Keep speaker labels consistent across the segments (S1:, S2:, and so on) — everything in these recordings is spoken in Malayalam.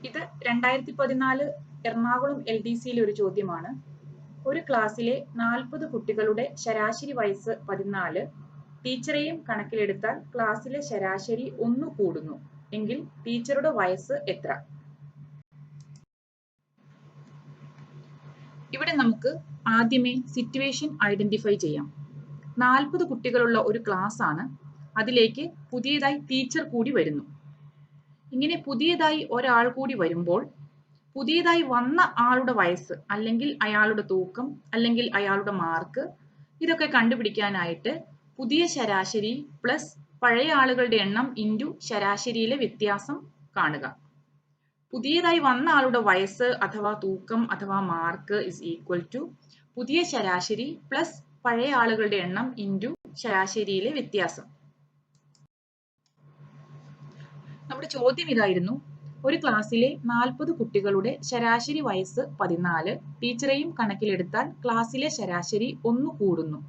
S1: ഇത് 2014 എറണാകുളം LDCയിലെ ഒരു ചോദ്യമാണ്. ഒരു ക്ലാസ്സിലെ 40 കുട്ടികളുടെ ശരാശരി വയസ്സ് 14. ടീച്ചറെയും കണക്കിലെടുത്താൽ ക്ലാസ്സിലെ ശരാശരി 1 കൂടുന്നു എങ്കിൽ ടീച്ചറുടെ വയസ്സ് എത്ര? ഇവിടെ നമുക്ക് ആദ്യമേ സിറ്റുവേഷൻ ഐഡന്റിഫൈ ചെയ്യാം. 40 കുട്ടികളുള്ള ഒരു ക്ലാസ് ആണ്. അതിലേക്ക് പുതിയതായി ടീച്ചർ കൂടി വരുന്നു. ഇങ്ങനെ പുതിയതായി ഒരാൾ കൂടി വരുമ്പോൾ പുതിയതായി വന്ന ആളുടെ വയസ്സ് അല്ലെങ്കിൽ അയാളുടെ തൂക്കം അല്ലെങ്കിൽ അയാളുടെ മാർക്ക് ഇതൊക്കെ കണ്ടുപിടിക്കാനായിട്ട് പുതിയ ശരാശരി പ്ലസ് പഴയ ആളുകളുടെ എണ്ണം ഇൻറ്റു ശരാശരിയിലെ വ്യത്യാസം കാണുക. പുതിയതായി വന്ന ആളുടെ വയസ്സ് അഥവാ തൂക്കം അഥവാ മാർക്ക് ഇസ് ഈക്വൽ ടു പുതിയ ശരാശരി പ്ലസ് പഴയ ആളുകളുടെ എണ്ണം ഇൻറ്റു ശരാശരിയിലെ വ്യത്യാസം. നമ്മുടെ ചോദ്യം ഇതായിരുന്നു: ഒരു ക്ലാസ്സിലെ 40 കുട്ടികളുടെ ശരാശരി വയസ്സ് 14. ടീച്ചറെയും കണക്കിലെടുത്താൽ ക്ലാസ്സിലെ ശരാശരി 1 കൂടുന്നു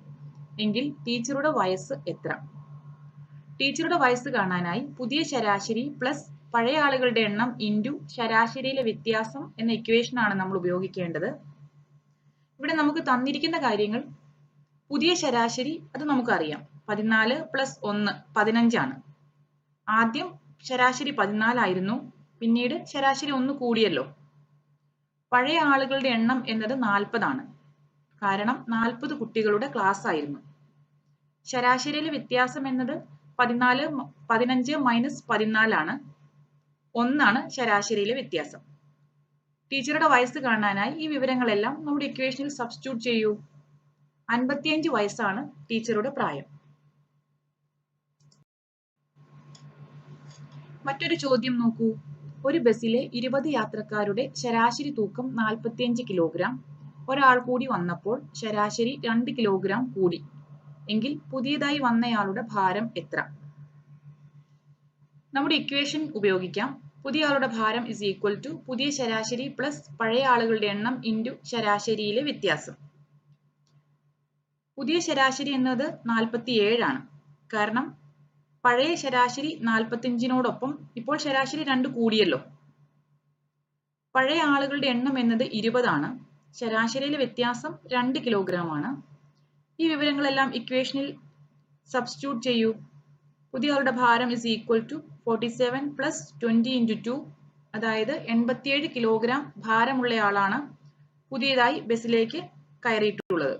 S1: എങ്കിൽ ടീച്ചറുടെ വയസ്സ് എത്ര? ടീച്ചറുടെ വയസ്സ് കാണാനായി പുതിയ ശരാശരി പ്ലസ് പഴയ ആളുകളുടെ എണ്ണം ഇൻറ്റു ശരാശരിയിലെ വ്യത്യാസം എന്ന ഇക്വേഷനാണ് നമ്മൾ ഉപയോഗിക്കേണ്ടത്. ഇവിടെ നമുക്ക് തന്നിരിക്കുന്ന കാര്യങ്ങൾ പുതിയ ശരാശരി അത് നമുക്കറിയാം. 14 പ്ലസ് 1 15 ആണ്. ആദ്യം ശരാശരി 14 ആയിരുന്നു, പിന്നീട് ശരാശരി 1 കൂടിയല്ലോ. പഴയ ആളുകളുടെ എണ്ണം എന്നത് 40 ആണ്, കാരണം 40 കുട്ടികളുടെ ക്ലാസ് ആയിരുന്നു. ശരാശരിയിലെ വ്യത്യാസം എന്നത് 15 മൈനസ് 14 ആണ്. 1 ആണ് ശരാശരിയിലെ വ്യത്യാസം. ടീച്ചറുടെ വയസ്സ് കാണാനായി ഈ വിവരങ്ങളെല്ലാം നമ്മുടെ ഇക്വേഷനിൽ സബ്സ്റ്റിറ്റ്യൂട്ട് ചെയ്യൂ. 55 വയസ്സാണ് ടീച്ചറുടെ പ്രായം. മറ്റൊരു ചോദ്യം നോക്കൂ. ഒരു ബസ്സിലെ 20 യാത്രക്കാരുടെ ശരാശരി തൂക്കം 45 കിലോഗ്രാം. ഒരാൾ കൂടി വന്നപ്പോൾ ശരാശരി 2 കിലോഗ്രാം കൂടി എങ്കിൽ പുതിയതായി വന്നയാളുടെ ഭാരം എത്ര? നമ്മുടെ ഇക്വേഷൻ ഉപയോഗിക്കാം. പുതിയ ആളുടെ ഭാരം ഇസ് ഈക്വൽ ടു പുതിയ ശരാശരി പ്ലസ് പഴയ ആളുകളുടെ എണ്ണം ഇൻറ്റു ശരാശരിയിലെ വ്യത്യാസം. പുതിയ ശരാശരി എന്നത് 47 ആണ്, കാരണം പഴയ ശരാശരി 45നോടൊപ്പം ഇപ്പോൾ ശരാശരി 2 കൂടിയല്ലോ. പഴയ ആളുകളുടെ എണ്ണം എന്നത് 20 ആണ്. ശരാശരിയിലെ വ്യത്യാസം 2 കിലോഗ്രാം ആണ്. ഈ വിവരങ്ങളെല്ലാം ഇക്വേഷനിൽ സബ്സ്റ്റിറ്റ്യൂട്ട് ചെയ്യൂ. പുതിയ ആളുടെ ഭാരം is equal to 47 plus 20 into 2, അതായത് 87 കിലോഗ്രാം ഭാരമുള്ളയാളാണ് പുതിയതായി ബസ്സിലേക്ക് കയറിയിട്ടുള്ളത്.